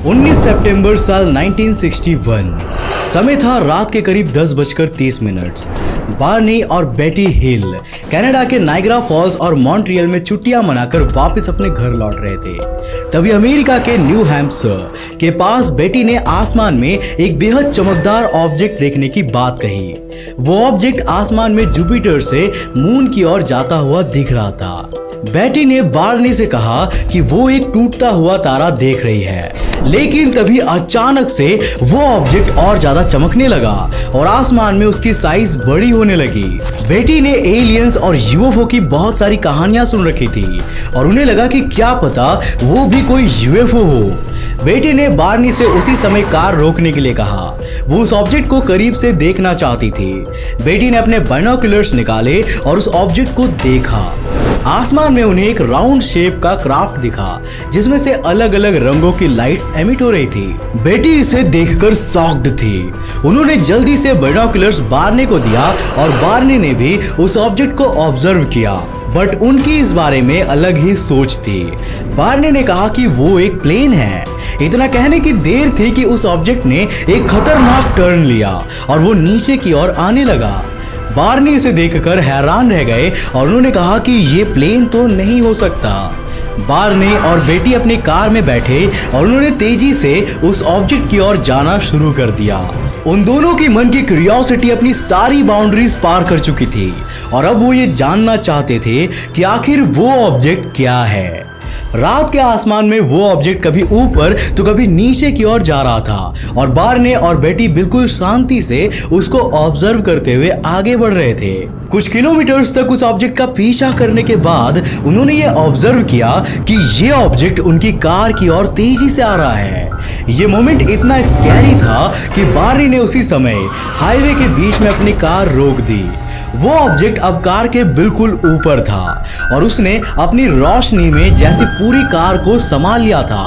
19 सितंबर साल 1961 समय था रात के करीब 10:30। बार्नी और बेटी हिल कनाडा के नाइग्रा फॉल्स और मॉन्ट्रियल में छुट्टियां मनाकर वापस अपने घर लौट रहे थे। तभी अमेरिका के न्यू हैम्पशायर के पास बेटी ने आसमान में एक बेहद चमकदार ऑब्जेक्ट देखने की बात कही। वो ऑब्जेक्ट आसमान में जुपिटर से मून की ओर जाता हुआ दिख रहा था। बेटी ने बार्नी से कहा कि वो एक टूटता हुआ तारा देख रही है, लेकिन तभी अचानक से वो ऑब्जेक्ट और ज्यादा चमकने लगा और आसमान में उसकी साइज बड़ी होने लगी। बेटी ने एलियंस और यूएफओ की बहुत सारी कहानियां सुन रखी थी और उन्हें लगा कि क्या पता वो भी कोई यूएफओ हो। बेटी ने बार्नी से उसी समय कार रोकने के लिए कहा। वो उस ऑब्जेक्ट को करीब से देखना चाहती थी। बेटी ने अपने बाइनोक्यूलर्स निकाले और उस ऑब्जेक्ट को देखा। आसमान में उन्हें एक राउंड शेप का क्राफ्ट दिखा जिसमें से अलग अलग रंगों की लाइट्स एमिट हो रही थी। बेटी इसे देखकर शॉक्ड थी। उन्होंने जल्दी से बाइनोक्यूलर्स बार्नी को दिया और बार्नी ने भी उस ऑब्जेक्ट को ऑब्जर्व किया, बट उनकी इस बारे में अलग ही सोच थी। बार्नी ने कहा कि वो एक प्लेन है। इतना कहने की देर थी कि उस ऑब्जेक्ट ने एक खतरनाक टर्न लिया और वो नीचे की ओर आने लगा। बार्नी इसे देखकर हैरान रह गए और उन्होंने कहा कि ये प्लेन तो नहीं हो सकता। बार्नी और बेटी अपनी कार में बैठे और उन्होंने तेजी से उस ऑब्जेक्ट की ओर जाना शुरू कर दिया। उन दोनों की मन की क्यूरियोसिटी अपनी सारी बाउंड्रीज पार कर चुकी थी और अब वो ये जानना चाहते थे कि आखिर वो ऑब्जेक्ट क्या है। रात के आसमान में वो ऑब्जेक्ट कभी ऊपर तो कभी नीचे की ओर जा रहा था और बार्नी और बेटी बिल्कुल शांति से उसको ऑब्जर्व करते हुए आगे बढ़ रहे थे। कुछ किलोमीटर्स तक उस ऑब्जेक्ट का पीछा करने के बाद उन्होंने ये ऑब्जर्व किया कि ये ऑब्जेक्ट उनकी कार की ओर तेजी से आ रहा है। ये मोमेंट इतना स्कैरी था कि बार्नी ने उसी समय हाईवे के बीच में अपनी कार रोक दी। वो ऑब्जेक्ट अब कार के बिल्कुल ऊपर था और उसने अपनी रोशनी में जैसे पूरी कार को संभाल लिया था।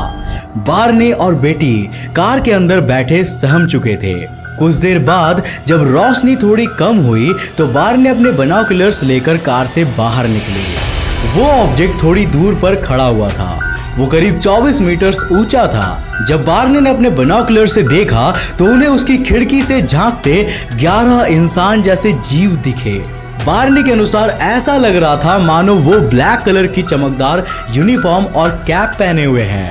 बार्नी और बेटी कार के अंदर बैठे सहम चुके थे। कुछ देर बाद जब रोशनी थोड़ी कम हुई तो बार्नी अपने बाइनोक्यूलर्स लेकर कार से बाहर निकले। वो ऑब्जेक्ट थोड़ी दूर पर खड़ा हुआ था। वो करीब 24 मीटर्स ऊंचा था। जब बार्नी ने अपने बाइनोक्यूलर से देखा तो उन्हें उसकी खिड़की से झांकते 11 इंसान जैसे जीव दिखे। बार्नी के अनुसार ऐसा लग रहा था मानो वो ब्लैक कलर की चमकदार यूनिफॉर्म और कैप पहने हुए हैं।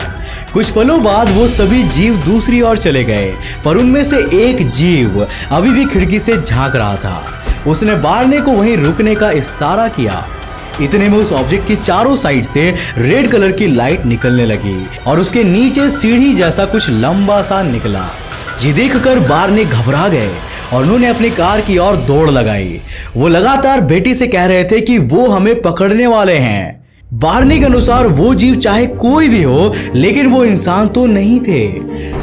कुछ पलों बाद वो सभी जीव दूसरी ओर चले गए, पर उनमें से एक जीव अभी भी खिड़की से झांक रहा था। उसने बार्नी को वहीं रुकने का इशारा किया। इतने में उस ऑब्जेक्ट की चारों साइड से रेड कलर की लाइट निकलने लगी और उसके नीचे सीढ़ी जैसा कुछ लंबा सा निकला। ये देखकर बार्नी घबरा गए और उन्होंने अपनी कार की ओर दौड़ लगाई। वो लगातार बेटी से कह रहे थे कि वो हमें पकड़ने वाले हैं। बार्नी के अनुसार वो जीव चाहे कोई भी हो, लेकिन वो इंसान तो नहीं थे।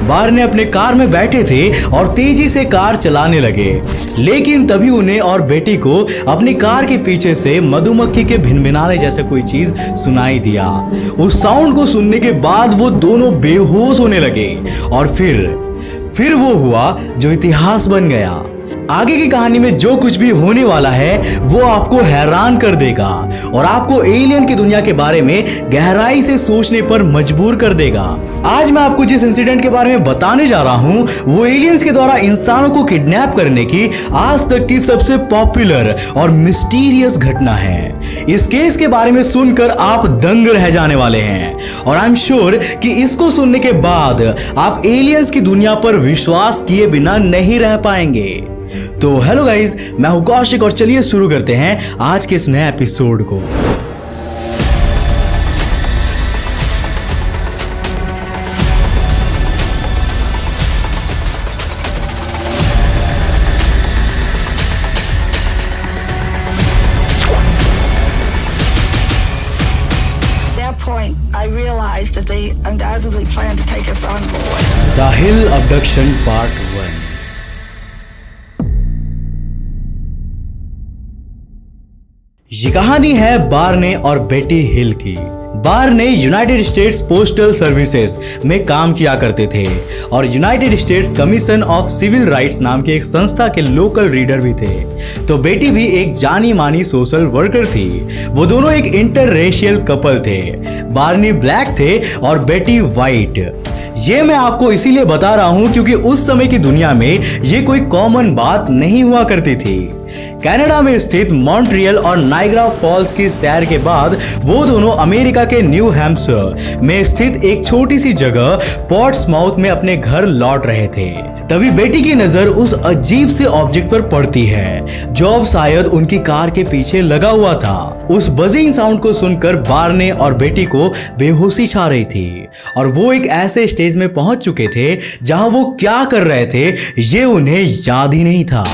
बार्नी अपने कार में बैठे थे और तेजी से कार चलाने लगे, लेकिन तभी उन्हें और बेटी को अपनी कार के पीछे से मधुमक्खी के भिनभिनाने जैसे कोई चीज सुनाई दिया। उस साउंड को सुनने के बाद वो दोनों बेहोश होने लगे और फिर वो हुआ जो इतिहास बन गया। आगे की कहानी में जो कुछ भी होने वाला है वो आपको हैरान कर देगा और आपको एलियन की दुनिया के बारे में गहराई से सोचने पर मजबूर कर देगा। आज मैं आपको जिस इंसिडेंट के बारे में बताने जा रहा हूं वो एलियंस के द्वारा इंसानों को किडनैप करने की आज तक की सबसे पॉपुलर और मिस्टीरियस घटना है। इस केस के बारे में सुनकर आप दंग रह जाने वाले हैं और आई एम श्योर कि इसको सुनने के बाद आप एलियंस की दुनिया पर विश्वास किए बिना नहीं रह पाएंगे। तो हेलो गाइस, मैं हूं कौशिक और चलिए शुरू करते हैं आज के इस नए एपिसोड को। I realized that they undoubtedly planned to take us on board. The Hill Abduction Part 1। ये कहानी है बार्नी और बेटी हिल की। Barney United States Postal Services में काम किया करते थे और United States Commission of Civil Rights नाम की एक संस्था के लोकल रीडर भी थे। तो बेटी भी एक जानी मानी सोशल वर्कर थी। वो दोनों एक इंटर रेशियल कपल थे। बार्नी ब्लैक थे और बेटी वाइट। ये मैं आपको इसीलिए बता रहा हूं क्योंकि उस समय की दुनिया में ये कोई कॉमन बात नहीं हुआ करती थी। कनाडा में स्थित मॉन्ट्रियल और नाइग्रा फॉल्स की सैर के बाद वो दोनों अमेरिका के न्यू हैम्पशायर में स्थित एक छोटी सी जगह पोर्ट्समाउथ में अपने घर लौट रहे थे। तभी बेटी की नजर उस अजीब से ऑब्जेक्ट पर पड़ती है जो अब शायद उनकी कार के पीछे लगा हुआ था। उस बजिंग साउंड को सुनकर बार्ने और बेटी को बेहोशी छा रही थी और वो एक ऐसे स्टेज में पहुंच चुके थे जहां वो क्या कर रहे थे ये उन्हें याद ही नहीं था।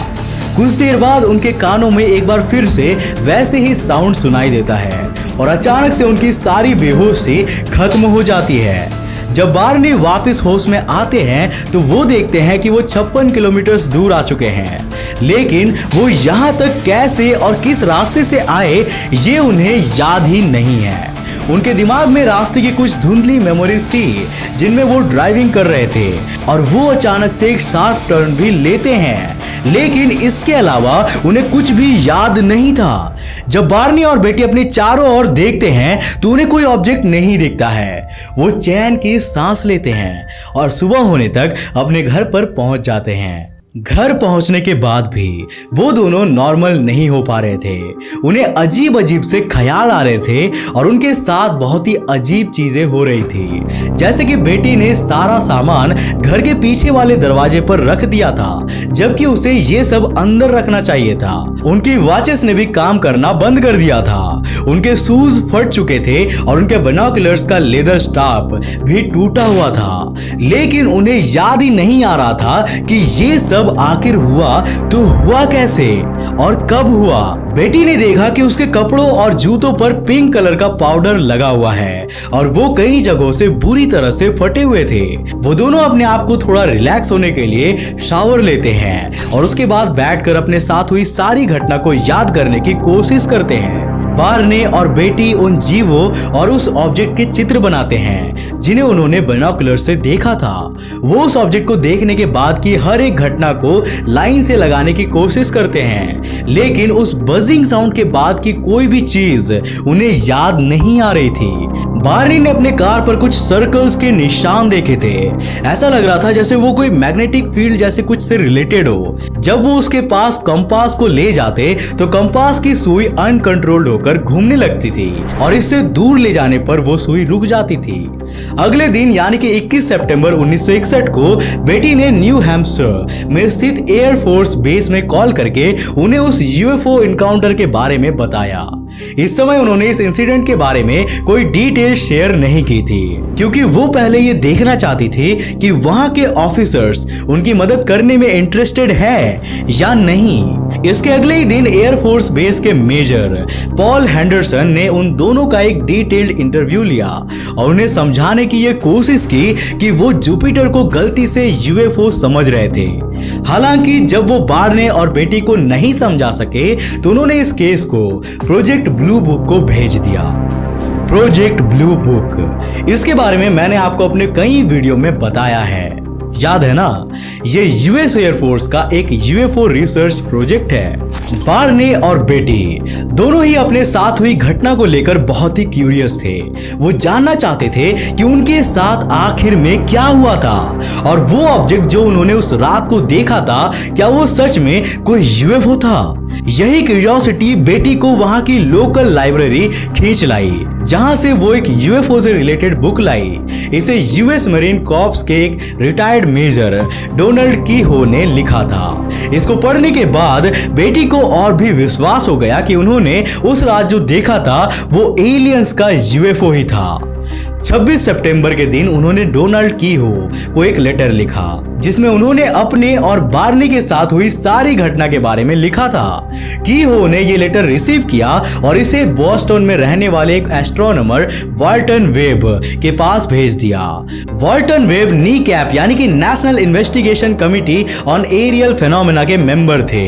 कुछ देर बाद उनके कानों में एक बार फिर से वैसे ही साउंड सुनाई देता है और अचानक से उनकी सारी बेहोशी खत्म हो जाती है। जब बार्ने वापस होश में आते हैं तो वो देखते हैं कि वो 56 किलोमीटर दूर आ चुके हैं, लेकिन वो यहाँ तक कैसे और किस रास्ते से आए ये उन्हें याद ही नहीं है। उनके दिमाग में रास्ते की कुछ धुंधली मेमोरीज थी जिनमें वो ड्राइविंग कर रहे थे और वो अचानक से एक शार्प टर्न भी लेते हैं, लेकिन इसके अलावा उन्हें कुछ भी याद नहीं था। जब बार्नी और बेटी अपने चारों ओर देखते हैं तो उन्हें कोई ऑब्जेक्ट नहीं दिखता है। वो चैन की सांस लेते हैं और सुबह होने तक अपने घर पर पहुंच जाते हैं। घर पहुंचने के बाद भी वो दोनों नॉर्मल नहीं हो पा रहे थे। उन्हें अजीब अजीब से ख्याल आ रहे थे और उनके साथ बहुत ही अजीब चीजें हो रही थी, जैसे कि बेटी ने सारा सामान घर के पीछे वाले दरवाजे पर रख दिया था जबकि उसे ये सब अंदर रखना चाहिए था। उनकी वॉचेस ने भी काम करना बंद कर दिया था। उनके शूज फट चुके थे और उनके बाइनोकुलर्स का लेदर स्ट्रैप भी टूटा हुआ था, लेकिन उन्हें याद ही नहीं आ रहा था कि ये सब आखिर हुआ तो हुआ कैसे और कब हुआ। बेटी ने देखा कि उसके कपड़ों और जूतों पर पिंक कलर का पाउडर लगा हुआ है और वो कई जगहों से बुरी तरह से फटे हुए थे। वो दोनों अपने आप को थोड़ा रिलैक्स होने के लिए शावर लेते हैं और उसके बाद बैठकर अपने साथ हुई सारी घटना को याद करने की कोशिश करते हैं। बार्ने और बेटी उन जीवों और उस ऑब्जेक्ट के चित्र बनाते हैं जिन्हें उन्होंने बाइनोकुलर से देखा था। वो उस ऑब्जेक्ट को देखने के बाद की हर एक घटना को लाइन से लगाने की कोशिश करते हैं, लेकिन उस बजिंग साउंड के बाद की कोई भी चीज उन्हें याद नहीं आ रही थी। बार्नी ने अपने कार पर कुछ सर्कल्स के निशान देखे थे। ऐसा लग रहा था जैसे वो कोई मैग्नेटिक फील्ड जैसे कुछ से रिलेटेड हो। जब वो उसके पास कंपास को ले जाते तो कंपास की सुई अनकंट्रोल्ड होकर घूमने लगती थी और इससे दूर ले जाने पर वो सुई रुक जाती थी। अगले दिन यानी कि 21 सितंबर 1961 को बेटी ने न्यू हैम्पशायर में स्थित एयरफोर्स बेस में कॉल करके उन्हें उस यूएफओ इनकाउंटर के बारे में बताया। इस समय उन्होंने इस इंसिडेंट के बारे में कोई डिटेल शेयर नहीं की थी क्योंकि वो पहले ये देखना चाहती थी कि वहां के ऑफिसर्स उनकी मदद करने में इंटरेस्टेड है या नहीं। इसके अगले ही दिन एयरफोर्स बेस के मेजर पॉल हेंडरसन ने उन दोनों का एक डिटेल्ड इंटरव्यू लिया और उन्हें समझाने की ये कोशिश की कि वो जुपिटर को गलती से यूएफओ समझ रहे थे। हालांकि जब वो बार्ने और बेटी को नहीं समझा सके तो उन्होंने इस केस को प्रोजेक्ट ब्लू बुक को भेज दिया। प्रोजेक्ट ब्लू बुक, इसके बारे में मैंने आपको अपने कई वीडियो में बताया है, याद है ना? ये यूएस एयरफोर्स का एक यूएफओ रिसर्च प्रोजेक्ट है। बार्ने और बेटी दोनों ही अपने साथ हुई घटना को लेकर बहुत ही क्यूरियस थे। वो जानना चाहते थे कि उनके साथ आखिर में क्या हुआ था और वो ऑब्जेक्ट जो उन्होंने उस रात को देखा था क्या वो सच में कोई यूएफओ था। यही क्यूरियोसिटी बेटी को वहां की लोकल लाइब्रेरी खींच लाई जहां से वो एक यूएफओ से रिलेटेड बुक लाई। इसे यूएस मरीन कॉर्प्स के एक रिटायर्ड मेजर डोनाल्ड कीहो ने लिखा था। इसको पढ़ने के बाद बेटी को और भी विश्वास हो गया कि उन्होंने उस रात जो देखा था वो एलियंस का यूएफओ ही था। 26 सितंबर के दिन उन्होंने डोनाल्ड कीहो को एक लेटर लिखा जिसमें उन्होंने अपने और बार्ने के साथ हुई सारी घटना के बारे में लिखा था। कीहो ने ये लेटर रिसीव किया और इसे बोस्टन में रहने वाले एक एस्ट्रोनॉमर वाल्टन वेब के पास भेज दिया। वाल्टन वेब नीकैप यानी कि National Investigation Committee on Aerial Phenomena के मेंबर थे।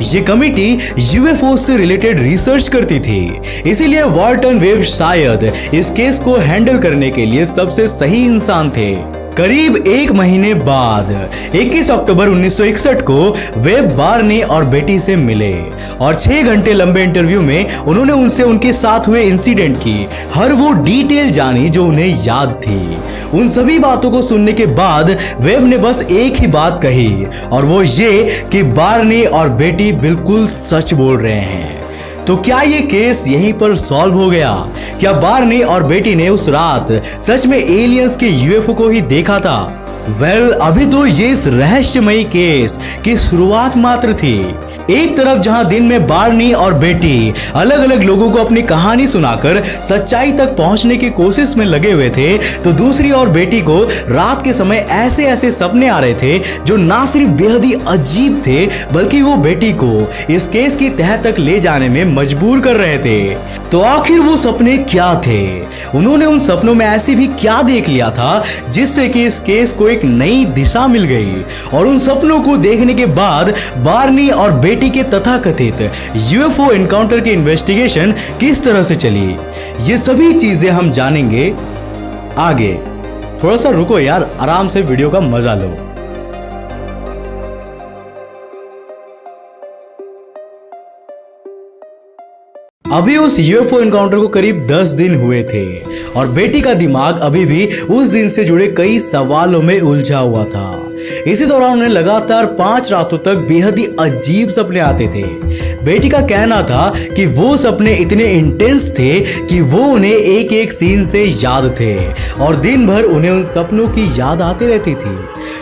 ये कमिटी यूएफओ से रिलेटेड रिसर्च करती थी, इसीलिए वाल्टन वेब शायद इस केस को हैंडल करने के लिए सबसे सही इंसान थे। करीब एक महीने बाद 21 अक्टूबर 1961 को वे बार्नी और बेटी से मिले और 6 घंटे लंबे इंटरव्यू में उन्होंने उनसे उनके साथ हुए इंसिडेंट की हर वो डिटेल जानी जो उन्हें याद थी। उन सभी बातों को सुनने के बाद वेब ने बस एक ही बात कही और वो ये कि बार्नी और बेटी बिल्कुल सच बोल रहे हैं। तो क्या ये केस यहीं पर सॉल्व हो गया? क्या बार्नी और बेटी ने उस रात सच में एलियंस के यूएफओ को ही देखा था? अभी तो ये इस रहस्यमयी केस की शुरुआत मात्र थी। एक तरफ जहां दिन में बार्नी और बेटी अलग अलग लोगों को अपनी कहानी सुनाकर सच्चाई तक पहुंचने की कोशिश में लगे हुए थे, तो दूसरी ओर बेटी को रात के समय ऐसे ऐसे सपने आ रहे थे जो ना सिर्फ बेहद ही अजीब थे बल्कि वो बेटी को इस केस की तह तक ले जाने में मजबूर कर रहे थे। तो आखिर वो सपने क्या थे? उन्होंने उन सपनों में ऐसी भी क्या देख लिया था जिससे कि इस केस को एक नई दिशा मिल गई? और उन सपनों को देखने के बाद बार्नी और बेटी के तथाकथित यूएफओ एनकाउंटर की इन्वेस्टिगेशन किस तरह से चली, ये सभी चीजें हम जानेंगे आगे। थोड़ा सा रुको यार, आराम से वीडियो का मजा लो। अभी उस यूएफओ एनकाउंटर को करीब 10 दिन हुए थे और बेटी का दिमाग अभी भी उस दिन से जुड़े कई सवालों में उलझा हुआ था। इसी दौरान उन्हें लगातार 5 रातों तक बेहद ही अजीब सपने आते थे। बेटी का कहना था कि वो सपने इतने इंटेंस थे कि वो उन्हें एक एक सीन से याद थे और दिन भर उन्हें उन सपनों की याद आती रहती थी।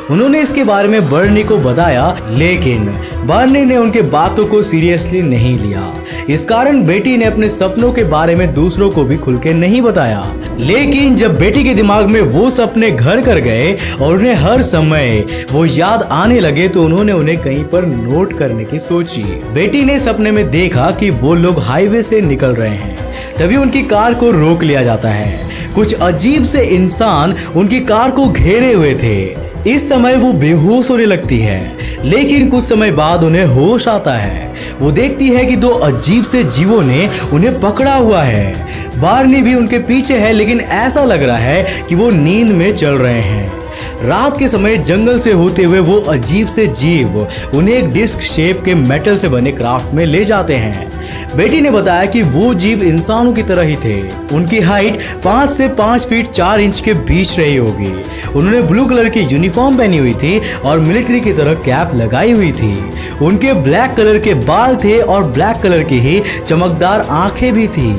उन्होंने इसके बारे में बार्नी को बताया, लेकिन बार्नी ने उनके बातों को सीरियसली नहीं लिया। इस कारण बेटी ने अपने सपनों के बारे में दूसरों को भी खुल के नहीं बताया। लेकिन जब बेटी के दिमाग में वो सपने घर कर गए और उन्हें हर समय वो याद आने लगे तो उन्होंने उन्हें कहीं पर नोट करने की सोची। बेटी ने सपने में देखा कि वो लोग हाईवे से निकल रहे हैं, तभी उनकी कार को रोक लिया जाता है। कुछ अजीब से इंसान उनकी कार को घेरे हुए थे। इस समय वो बेहोश होने लगती है, लेकिन कुछ समय बाद उन्हें होश आता है। वो देखती है कि 2 अजीब से जीवों ने उन्हें पकड़ा हुआ है। बार्नी भी उनके पीछे है, लेकिन ऐसा लग रहा है कि वो नींद में चल रहे हैं। रात के समय जंगल से होते हुए वो अजीब से जीव उन्हें एक डिस्क शेप के मेटल से बने क्राफ्ट में ले जाते हैं। बेटी ने बताया कि वो जीव इंसानों की तरह ही थे। उनकी हाइट 5 से 5 फीट 4 इंच के बीच रही होगी। उन्होंने ब्लू कलर की यूनिफॉर्म पहनी हुई थी और मिलिट्री की तरह कैप लगाई हुई थी। उनके ब्लैक कलर के बाल थे और ब्लैक कलर की ही चमकदार आंखें भी थी।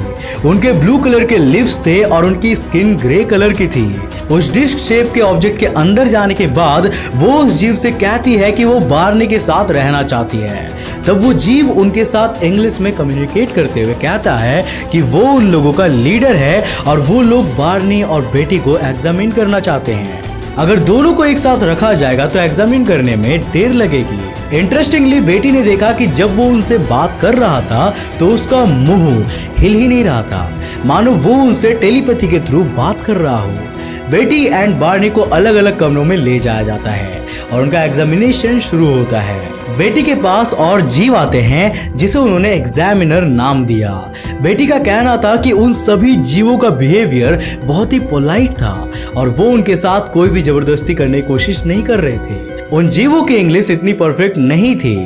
उनके ब्लू कलर के लिप्स थे और उनकी स्किन ग्रे कलर की थी। उस डिस्क शेप के ऑब्जेक्ट के अंदर जाने के बाद वो उस जीव से कहती है कि वो बार्नी के साथ रहना चाहती है। तब वो जीव उनके साथ इंग्लिश में कम्युनिकेट करते हुए कहता है कि वो उन लोगों का लीडर है और वो लोग बार्नी और बेटी को एग्जामिन करना चाहते हैं। अगर दोनों को एक साथ रखा जाएगा तो एग्जामिन करने में देर लगेगी। इंटरेस्टिंगली बेटी ने देखा कि जब वो उनसे बात कर रहा था तो उसका मुंह हिल ही नहीं रहा था, मानो वो उनसे टेलीपैथी के थ्रू बात कर रहा हो। बेटी एंड बार्नी को अलग अलग कमरों में ले जाया जाता है और उनका एग्जामिनेशन शुरू होता है। बेटी के पास और जीव आते हैं जिसे उन्होंने एग्जामिनर नाम दिया। बेटी का कहना था कि उन सभी जीवों का बिहेवियर बहुत ही पोलाइट था और वो उनके साथ कोई भी जबरदस्ती करने की कोशिश नहीं कर रहे थे। उन जीवों की इंग्लिश इतनी परफेक्ट नहीं थी।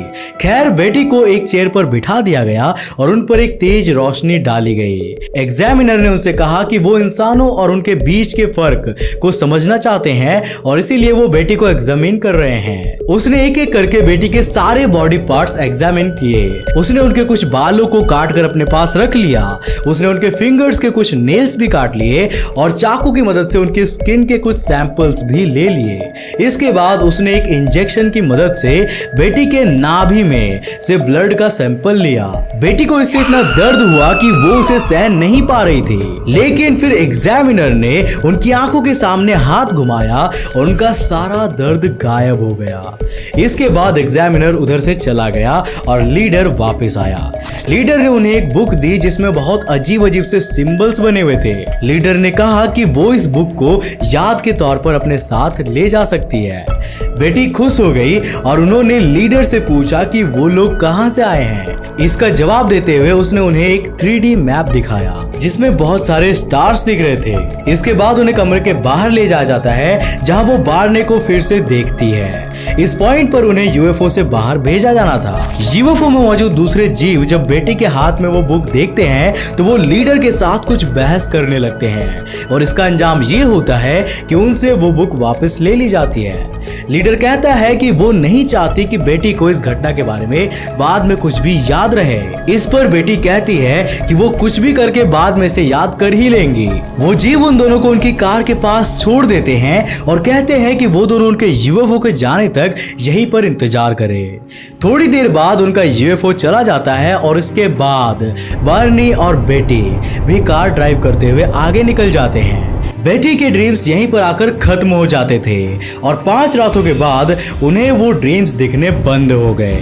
खैर, बेटी को एक चेयर पर बिठा दिया गया और उन पर एक तेज रोशनी डाली गई। एग्जामिनर ने उनसे कहा कि वो इंसानों और उनके बीच के फर्क को समझना चाहते हैं और इसीलिए वो बेटी को एग्जामिन कर रहे हैं। उसने एक एक करके बेटी के सारे बॉडी पार्ट्स एग्जामिन किए। उसने उनके कुछ बालों को काट कर अपने पास रख लिया। उसने उनके फिंगर्स के कुछ नेल्स भी काट लिए और चाकू की मदद से उनकी स्किन के कुछ सैंपल्स भी ले लिए। इसके बाद उसने एक इंजेक्शन की मदद से बेटी के नाभि में से ब्लड का सैंपल लिया। बेटी को इससे इतना दर्द हुआ कि वो उसे सहन नहीं पा रही थी, लेकिन फिर एग्जामिनर ने उनकी आंखों के सामने हाथ घुमाया और उनका सारा दर्द गायब हो गया। इसके बाद एग्जामिनर उधर से चला गया और लीडर वापस आया। लीडर ने उन्हें एक बुक दी जिसमें बहुत अजीब अजीब से सिंबल्स बने हुए थे। लीडर ने कहा कि वो इस बुक को याद के तौर पर अपने साथ ले जा सकती है। बेटी खुश हो गई और उन्होंने लीडर से पूछा कि वो लोग कहां से आए हैं। इसका जवाब देते हुए उसने उन्हें एक 3D मैप दिखाया जिसमें बहुत सारे स्टार्स दिख रहे थे। इसके बाद उन्हें कमरे के बाहर ले जाया जाता है जहां वो बार्ने को फिर से देखती है। इस पॉइंट पर उन्हें यूएफओ से बाहर भेजा जाना था। यूएफओ में मौजूद दूसरे जीव जब बेटी के हाथ में वो बुक देखते हैं तो वो लीडर के साथ कुछ बहस करने लगते हैं और इसका अंजाम ये होता है कि उनसे वो बुक वापस ले ली जाती है। लीडर कहता है कि वो नहीं चाहती कि बेटी को इस घटना के बारे में बाद में कुछ भी याद रहे। इस पर बेटी कहती है कि वो कुछ भी करके बाद में से याद कर ही लेंगी। वो जीव उन दोनों को उनकी कार के पास छोड़ देते हैं और कहते हैं कि वो दोनों उनके यूएफओ के जाने तक यहीं पर इंतजार करें। थोड़ी देर बाद उनका यूएफओ चला जाता है और इसके बाद बार्नी और बेटी भी कार ड्राइव करते हुए आगे निकल जाते हैं। बेटी के ड्रीम्स यहीं पर आकर खत्म हो जाते थे और 5 रातों के बाद उन्हें वो ड्रीम्स दिखने बंद हो गए।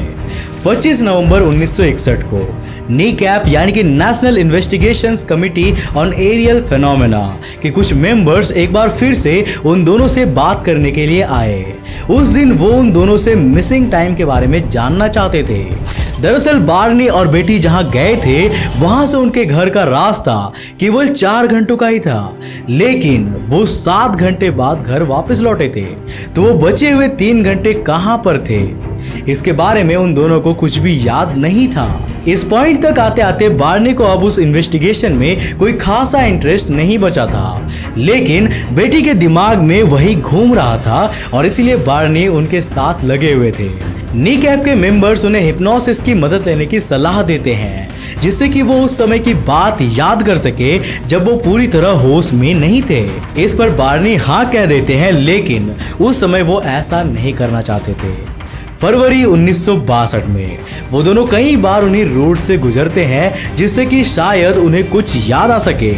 25 नवंबर 1961 को नीकैप यानी कि National Investigations Committee on Aerial Phenomena के कुछ मेंबर्स एक बार फिर से उन दोनों से बात करने के लिए आए। उस दिन वो उन दोनों से मिसिंग टाइम के बारे में जानना चाहते थे। दरअसल बार्नी और बेटी जहां गए थे वहां से उनके घर का रास्ता केवल 4 घंटों का ही था, लेकिन वो 7 घंटे बाद घर वापस लौटे थे। तो वो बचे हुए 3 घंटे कहां पर थे, इसके बारे में उन दोनों को कुछ भी याद नहीं था। इस पॉइंट तक आते आते बार्नी को अब उस इन्वेस्टिगेशन में कोई खासा इंटरेस्ट नहीं बचा था, लेकिन बेटी के दिमाग में वही घूम रहा था और इसीलिए बार्नी उनके साथ लगे हुए थे। नीकैप के मेंबर्स उन्हें हिप्नोसिस की मदद लेने की सलाह देते हैं जिससे कि वो उस समय की बात याद कर सके जब वो पूरी तरह होश में नहीं थे। इस पर बार्नी हाँ कह देते हैं, लेकिन उस समय वो ऐसा नहीं करना चाहते थे। फरवरी 1962 में वो दोनों कई बार उन्हीं रोड से गुजरते हैं जिससे कि शायद उन्हें कुछ याद आ सके,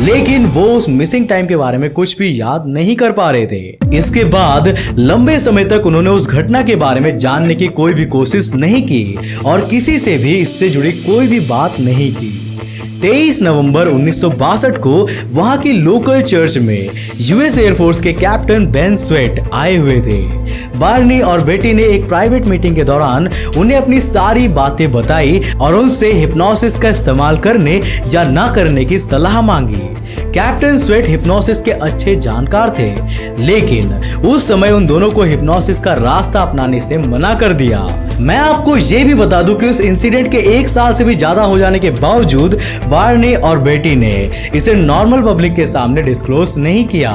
लेकिन वो उस मिसिंग टाइम के बारे में कुछ भी याद नहीं कर पा रहे थे। इसके बाद लंबे समय तक उन्होंने उस घटना के बारे में जानने की कोई भी कोशिश नहीं की और किसी से भी इससे जुड़ी कोई भी बात नहीं की। 23 नवंबर 1962 को वहां की लोकल चर्च में यूएस एयरफोर्स के कैप्टन बेन स्वेट आए हुए थे। बार्नी और बेटी ने एक प्राइवेट मीटिंग के दौरान उन्हें अपनी सारी बातें बताई और उनसे हिप्नोसिस का इस्तेमाल करने या ना करने की सलाह मांगी। कैप्टन स्वेट हिप्नोसिस के अच्छे जानकार थे, लेकिन उस समय उन दोनों को हिप्नोसिस का रास्ता अपनाने से मना कर दिया। मैं आपको ये भी बता दूं कि उस इंसिडेंट के 1 साल से भी ज्यादा हो जाने के बावजूद बार्नी और बेटी ने इसे नॉर्मल पब्लिक के सामने डिस्क्लोज नहीं किया,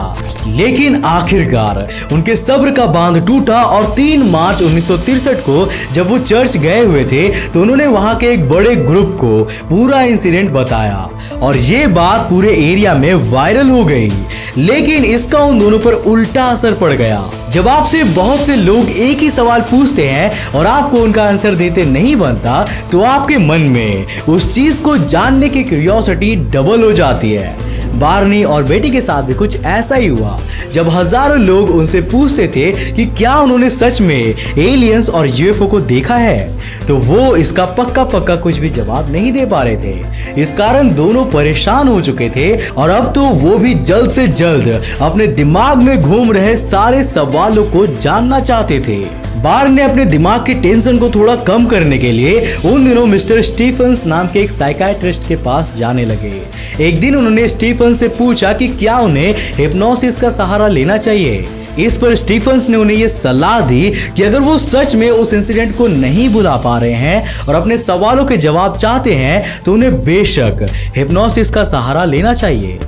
लेकिन आखिरकार उनके सब्र का बांध टूटा और 3 मार्च 1963 को जब वो चर्च गए हुए थे तो उन्होंने वहां के एक बड़े ग्रुप को पूरा इंसिडेंट बताया और ये बात पूरे एरिया में वायरल हो गई। लेकिन इसका उन दोनों पर उल्टा असर पड़ गया। जब आपसे बहुत से लोग एक ही सवाल पूछते हैं और आपको उनका आंसर देते नहीं बनता तो आपके मन में उस चीज को जानने की क्यूरियोसिटी डबल हो जाती है। बार्नी और बेटी के साथ भी कुछ ऐसा ही हुआ जब हजारों लोग उनसे पूछते थे कि क्या उन्होंने सच में एलियंस और यूएफओ को देखा है, तो वो इसका पक्का कुछ भी जवाब नहीं दे पा रहे थे। इस कारण दोनों परेशान हो चुके थे और अब तो वो भी जल्द से जल्द अपने दिमाग में घूम रहे सारे सवालों को जानना चाहते थे। बार्नी ने अपने दिमाग की टेंशन को थोड़ा कम करने के लिए उन दिनों मिस्टर स्टीफन्स नाम के एक साइकियाट्रिस्ट के पास जाने लगे। एक दिन उन्होंने स्टीफन से पूछा कि क्या उन्हें हिप्नोसिस का सहारा लेना चाहिए। इस पर स्टीफन्स ने उन्हें यह सलाह दी कि अगर वो सच में उस इंसिडेंट को नहीं भुला पा रहे हैं और अपने सवालों के जवाब चाहते हैं तो उन्हें बेशक हिप्नोसिस का सहारा लेना चाहिए।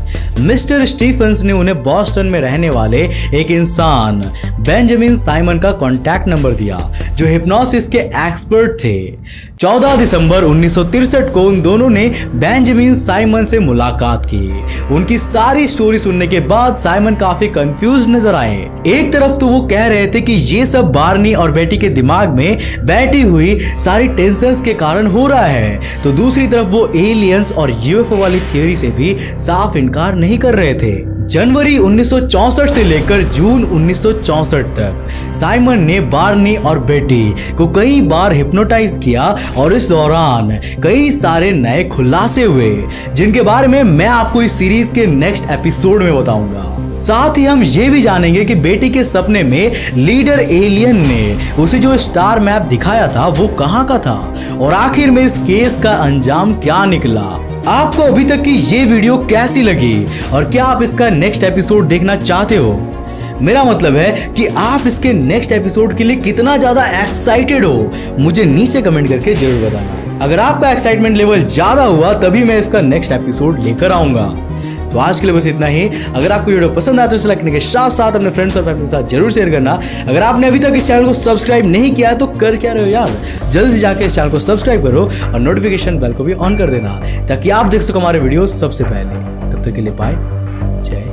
मिस्टर स्टीफन्स ने उन्हें बॉस्टन में रहने वाले एक इंसान बेंजामिन साइमन का कॉन्टैक्ट नंबर दिया जो हिप्नोसिस के एक्सपर्ट थे। 14 दिसंबर 1963 को उन दोनों ने बेंजामिन साइमन से मुलाकात की। उनकी सारी स्टोरी सुनने के बाद साइमन काफी कंफ्यूज नजर आए। एक तरफ तो वो कह रहे थे कि ये सब बार्नी और बेटी के दिमाग में बैठी हुई सारी टेंशन्स के कारण हो रहा है, तो दूसरी तरफ वो एलियंस और यूएफओ वाली थ्योरी से भी साफ इनकार नहीं कर रहे थे। जनवरी 1964 से लेकर जून 1964 तक साइमन ने बार्नी और बेटी को कई बार हिप्नोटाइज किया और इस दौरान कई सारे नए खुलासे हुए जिनके बारे में मैं आपको इस सीरीज के नेक्स्ट एपिसोड में बताऊंगा। साथ ही हम ये भी जानेंगे कि बेटी के सपने में लीडर एलियन ने उसे जो स्टार मैप दिखाया था वो कहां का था और आखिर में इस केस का अंजाम क्या निकला। आपको अभी तक की ये वीडियो कैसी लगी और क्या आप इसका नेक्स्ट एपिसोड देखना चाहते हो? मेरा मतलब है कि आप इसके नेक्स्ट एपिसोड के लिए कितना ज्यादा एक्साइटेड हो, मुझे नीचे कमेंट करके जरूर बताना। अगर आपका एक्साइटमेंट लेवल ज्यादा हुआ तभी मैं इसका नेक्स्ट एपिसोड लेकर आऊंगा। तो आज के लिए बस इतना ही। अगर आपको वीडियो पसंद आए तो इसे लाइक करने के साथ साथ अपने फ्रेंड्स और फैमिली के साथ जरूर शेयर करना। अगर आपने अभी तक इस चैनल को सब्सक्राइब नहीं किया है तो कर क्या रहे हो यार, जल्दी जाके इस चैनल को सब्सक्राइब करो और नोटिफिकेशन बेल को भी ऑन कर देना ताकि आप देख सको हमारे वीडियो सबसे पहले। तब तक के लिए बाय, जय